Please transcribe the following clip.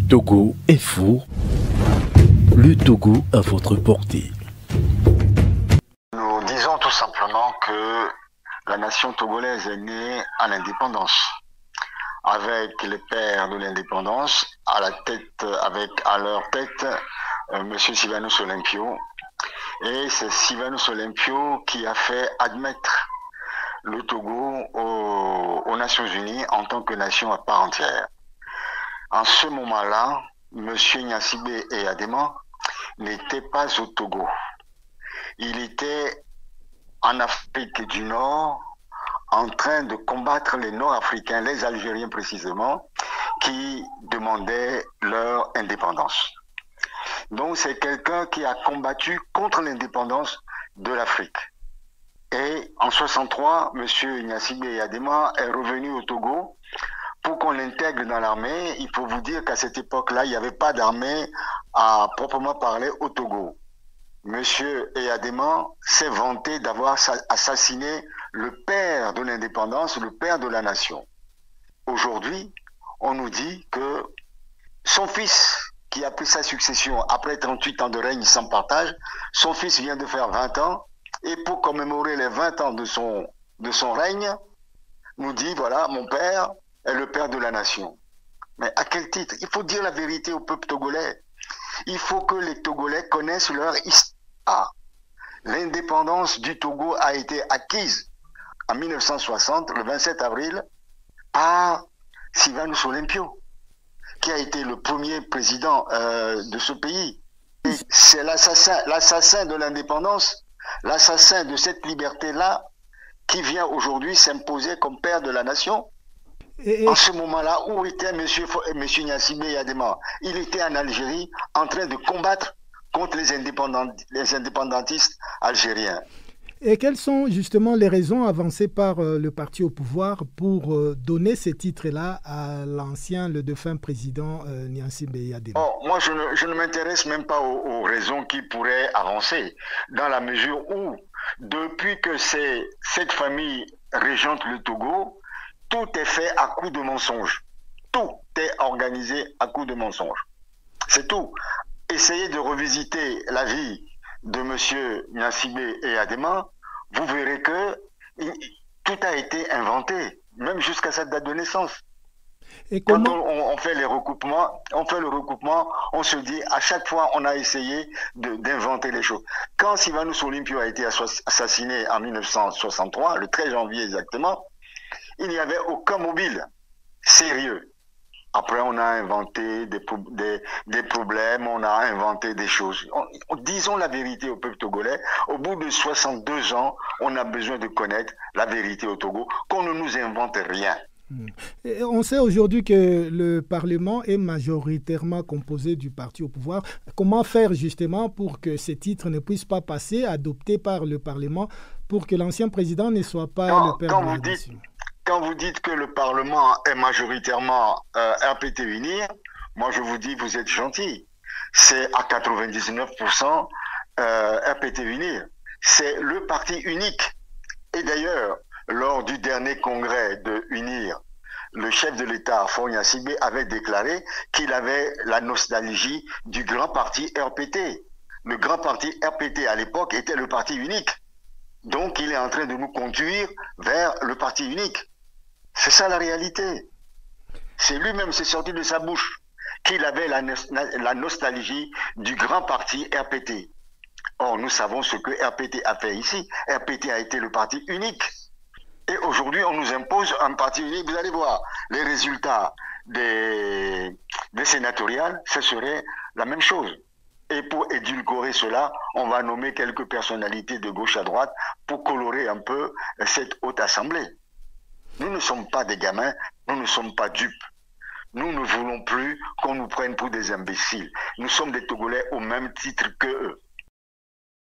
Togo est fou. Le Togo à votre portée. Nous disons tout simplement que la nation togolaise est née à l'indépendance, avec les pères de l'indépendance à la tête, avec à leur tête Monsieur Sylvanus Olympio. Et c'est Sylvanus Olympio qui a fait admettre le Togo aux Nations Unies en tant que nation à part entière. En ce moment-là, Monsieur Gnassingbé Eyadema n'était pas au Togo. Il était en Afrique du Nord en train de combattre les Nord-Africains, les Algériens précisément, qui demandaient leur indépendance. Donc c'est quelqu'un qui a combattu contre l'indépendance de l'Afrique. Et en 63, M. Gnassingbé Eyadema est revenu au Togo pour qu'on l'intègre dans l'armée. Il faut vous dire qu'à cette époque-là, il n'y avait pas d'armée à proprement parler au Togo. M. Eyadema s'est vanté d'avoir assassiné le père de l'indépendance, le père de la nation. Aujourd'hui, on nous dit que son fils, qui a pris sa succession après 38 ans de règne sans partage, son fils vient de faire 20 ans, et pour commémorer les 20 ans de son règne, nous dit, voilà, mon père est le père de la nation. Mais à quel titre? Il faut dire la vérité au peuple togolais. Il faut que les Togolais connaissent leur histoire. L'indépendance du Togo a été acquise en 1960, le 27 avril, par Sylvanus Olympio, qui a été le premier président de ce pays. C'est l'assassin de l'indépendance, l'assassin de cette liberté-là, qui vient aujourd'hui s'imposer comme père de la nation. En ce moment-là, où était M. Gnassingbé Eyadema? Il était en Algérie en train de combattre contre les indépendantistes algériens. Et quelles sont justement les raisons avancées par le parti au pouvoir pour donner ces titres-là à l'ancien, le défunt président Gnassingbé Eyadema? Moi, je ne m'intéresse même pas aux raisons qui pourraient avancer, dans la mesure où, depuis que cette famille régente le Togo, tout est fait à coup de mensonges. Tout est organisé à coup de mensonges. C'est tout. Essayez de revisiter la vie de M. Gnassingbé Eyadema, vous verrez que tout a été inventé, même jusqu'à sa date de naissance. Et quand on fait le recoupement, on se dit, à chaque fois, on a essayé d'inventer les choses. Quand Sylvanus Olympio a été assassiné en 1963, le 13 janvier exactement, il n'y avait aucun mobile sérieux. Après, on a inventé des problèmes, on a inventé des choses. Disons la vérité au peuple togolais. Au bout de 62 ans, on a besoin de connaître la vérité au Togo, qu'on ne nous invente rien. Et on sait aujourd'hui que le Parlement est majoritairement composé du parti au pouvoir. Comment faire justement pour que ces titres ne puissent pas passer, adoptés par le Parlement, pour que l'ancien président ne soit pas le père de la nation? Quand vous dites que le Parlement est majoritairement RPT Unir, moi je vous dis, vous êtes gentil. C'est à 99% RPT Unir. C'est le parti unique. Et d'ailleurs, lors du dernier congrès de Unir, le chef de l'État, Faure Gnassingbé, avait déclaré qu'il avait la nostalgie du grand parti RPT. Le grand parti RPT à l'époque était le parti unique. Donc il est en train de nous conduire vers le parti unique. C'est ça la réalité. C'est lui-même, c'est sorti de sa bouche, qu'il avait la nostalgie du grand parti RPT. Or, nous savons ce que RPT a fait ici. RPT a été le parti unique. Et aujourd'hui, on nous impose un parti unique. Vous allez voir, les résultats des sénatoriales, ce serait la même chose. Et pour édulcorer cela, on va nommer quelques personnalités de gauche à droite pour colorer un peu cette haute assemblée. Nous ne sommes pas des gamins, nous ne sommes pas dupes. Nous ne voulons plus qu'on nous prenne pour des imbéciles. Nous sommes des Togolais au même titre qu'eux.